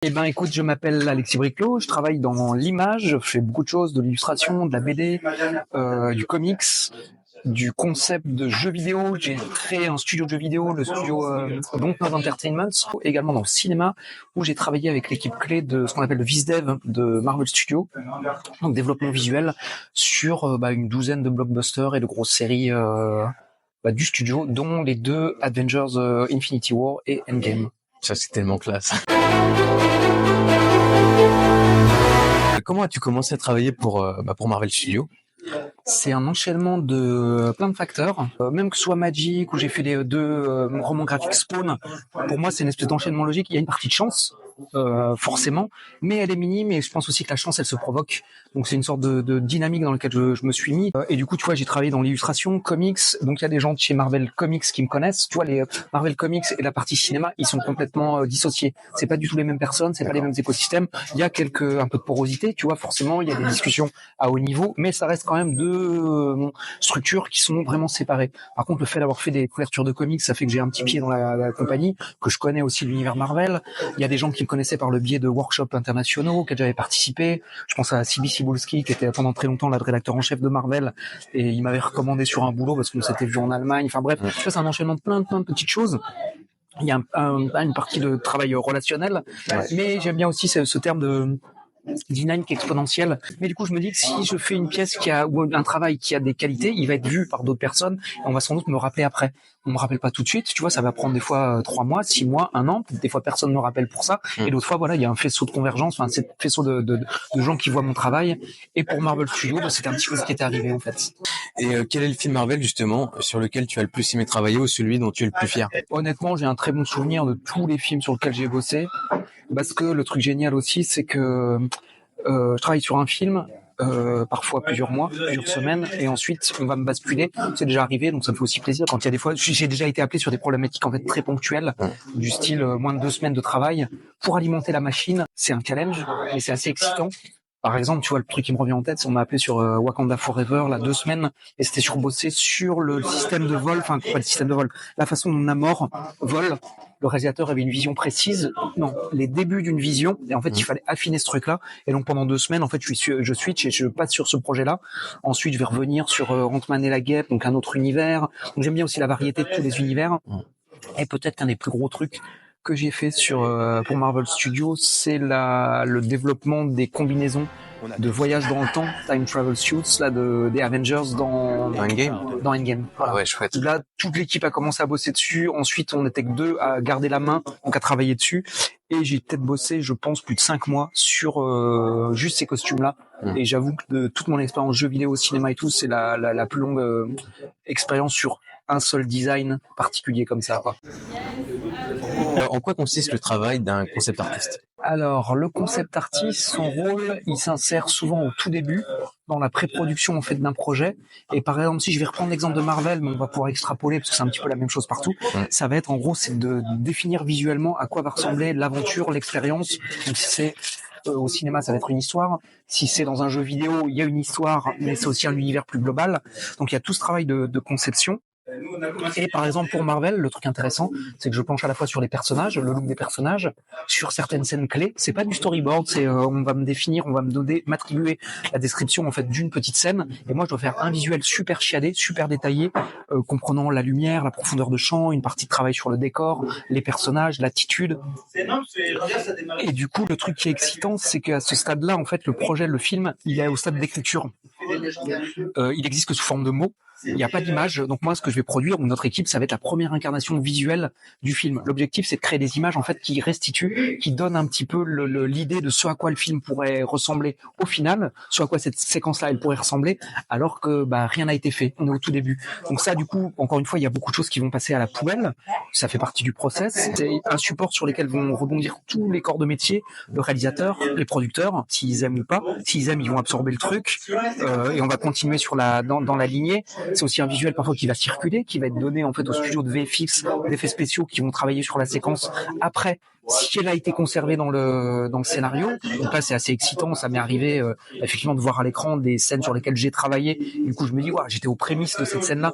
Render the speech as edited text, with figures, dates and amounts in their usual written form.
Eh ben, écoute, je m'appelle Alexis Briclot, je travaille dans l'image, je fais beaucoup de choses, de l'illustration, de la BD, du comics, du concept de jeux vidéo. J'ai créé un studio de jeux vidéo, le studio Dontnod Entertainment, également dans le cinéma, où j'ai travaillé avec l'équipe clé de ce qu'on appelle le VizDev de Marvel Studios, donc développement visuel sur une douzaine de blockbusters et de grosses séries du studio, dont les deux Avengers Infinity War et Endgame. Ça, c'est tellement classe. Comment as-tu commencé à travailler pour Marvel Studios? C'est un enchaînement de plein de facteurs, même que ce soit Magic, où j'ai fait les deux romans graphiques Spawn. Pour moi, c'est une espèce d'enchaînement logique. Il y a une partie de chance, forcément, mais elle est minime, et je pense aussi que la chance, elle se provoque. Donc c'est une sorte de dynamique dans laquelle je me suis mis. Et du coup, tu vois, j'ai travaillé dans l'illustration, comics. Donc il y a des gens de chez Marvel Comics qui me connaissent. Tu vois, les Marvel Comics et la partie cinéma, ils sont complètement dissociés. C'est pas du tout les mêmes personnes, c'est pas les mêmes écosystèmes. Il y a un peu de porosité, tu vois, forcément, il y a des discussions à haut niveau, mais ça reste quand même deux structures qui sont vraiment séparées. Par contre, le fait d'avoir fait des couvertures de comics, ça fait que j'ai un petit pied dans la compagnie, que je connais aussi l'univers Marvel. Il y a des gens qui me connaissaient par le biais de workshops internationaux auxquels j'avais participé. Je pense à Sibi Cibulski, qui était pendant très longtemps le rédacteur en chef de Marvel, et il m'avait recommandé sur un boulot parce qu'on s'était vu en Allemagne. Enfin bref, ça c'est un enchaînement de plein de petites choses. Il y a une partie de travail relationnel, mais j'aime bien aussi ce terme de dynamique exponentielle. Mais du coup, je me dis que si je fais une pièce ou un travail qui a des qualités, il va être vu par d'autres personnes et on va sans doute me rappeler après. On me rappelle pas tout de suite, tu vois, ça va prendre des fois 3 mois, 6 mois, 1 an. Des fois, personne me rappelle pour ça. Et d'autres fois, voilà, il y a un faisceau de convergence, un faisceau de gens qui voient mon travail. Et pour Marvel Studios, c'était un petit peu ce qui était arrivé, en fait. Et quel est le film Marvel, justement, sur lequel tu as le plus aimé travailler ou celui dont tu es le plus fier? Honnêtement, j'ai un très bon souvenir de tous les films sur lesquels j'ai bossé. Parce que le truc génial aussi, c'est que je travaille sur un film, parfois plusieurs mois, plusieurs semaines, et ensuite on va me basculer. C'est déjà arrivé, donc ça me fait aussi plaisir. Quand il y a des fois, j'ai déjà été appelé sur des problématiques en fait très ponctuelles, du style moins de 2 semaines de travail pour alimenter la machine. C'est un challenge, mais c'est assez excitant. Par exemple, tu vois, le truc qui me revient en tête, c'est on m'a appelé sur Wakanda Forever, là, 2 semaines, et c'était sur bosser sur le système de vol, enfin, pas le système de vol, la façon dont Namor vole. Le réalisateur avait une vision précise, non, les débuts d'une vision, et en fait, il fallait affiner ce truc-là. Et donc, pendant 2 semaines, en fait, je switch et je passe sur ce projet-là. Ensuite, je vais revenir sur Ant-Man et la Guêpe, donc un autre univers. Donc, j'aime bien aussi la variété de tous les univers. Et peut-être qu'un des plus gros trucs que j'ai fait pour Marvel Studios, c'est le développement des combinaisons de voyage dans le temps, time travel suits, là, des Avengers dans Endgame. Dans Endgame. Voilà. Ouais, chouette. Là, toute l'équipe a commencé à bosser dessus. Ensuite, on n'était que 2 à garder la main, donc à travailler dessus. Et j'ai peut-être bossé, je pense, plus de 5 mois sur juste ces costumes-là. Et j'avoue que de toute mon expérience jeux vidéo, cinéma et tout, c'est la plus longue expérience sur un seul design particulier comme ça, quoi. En quoi consiste le travail d'un concept artiste? Alors, le concept artiste, son rôle, il s'insère souvent au tout début, dans la pré-production en fait d'un projet. Et par exemple, si je vais reprendre l'exemple de Marvel, mais on va pouvoir extrapoler parce que c'est un petit peu la même chose partout. Ça va être en gros, c'est de définir visuellement à quoi va ressembler l'aventure, l'expérience. Donc si c'est au cinéma, ça va être une histoire. Si c'est dans un jeu vidéo, il y a une histoire, mais c'est aussi un univers plus global. Donc il y a tout ce travail de conception. Et par exemple pour Marvel, le truc intéressant, c'est que je planche à la fois sur les personnages, le look des personnages, sur certaines scènes clés. C'est pas du storyboard, c'est on va me définir, on va m'attribuer la description en fait d'une petite scène, et moi je dois faire un visuel super chiadé, super détaillé, comprenant la lumière, la profondeur de champ, une partie de travail sur le décor, les personnages, l'attitude. Et du coup, le truc qui est excitant, c'est qu'à ce stade-là, en fait, le film, il est au stade d'écriture. Il existe que sous forme de mots. Il n'y a pas d'image, donc moi ce que je vais produire, ou notre équipe, ça va être la première incarnation visuelle du film. L'objectif c'est de créer des images en fait qui restituent, qui donnent un petit peu l'idée de ce à quoi le film pourrait ressembler au final, ce à quoi cette séquence-là elle pourrait ressembler, alors que rien n'a été fait, on est au tout début. Donc ça du coup, encore une fois, il y a beaucoup de choses qui vont passer à la poubelle, ça fait partie du process, c'est un support sur lequel vont rebondir tous les corps de métier, le réalisateur, les producteurs, s'ils aiment ou pas, s'ils aiment ils vont absorber le truc, et on va continuer dans la lignée. C'est aussi un visuel parfois qui va circuler, qui va être donné en fait au studio de VFX, d'effets spéciaux qui vont travailler sur la séquence après, si elle a été conservée dans le scénario. Donc là c'est assez excitant, ça m'est arrivé effectivement de voir à l'écran des scènes sur lesquelles j'ai travaillé. Du coup je me dis j'étais aux prémices de cette scène-là,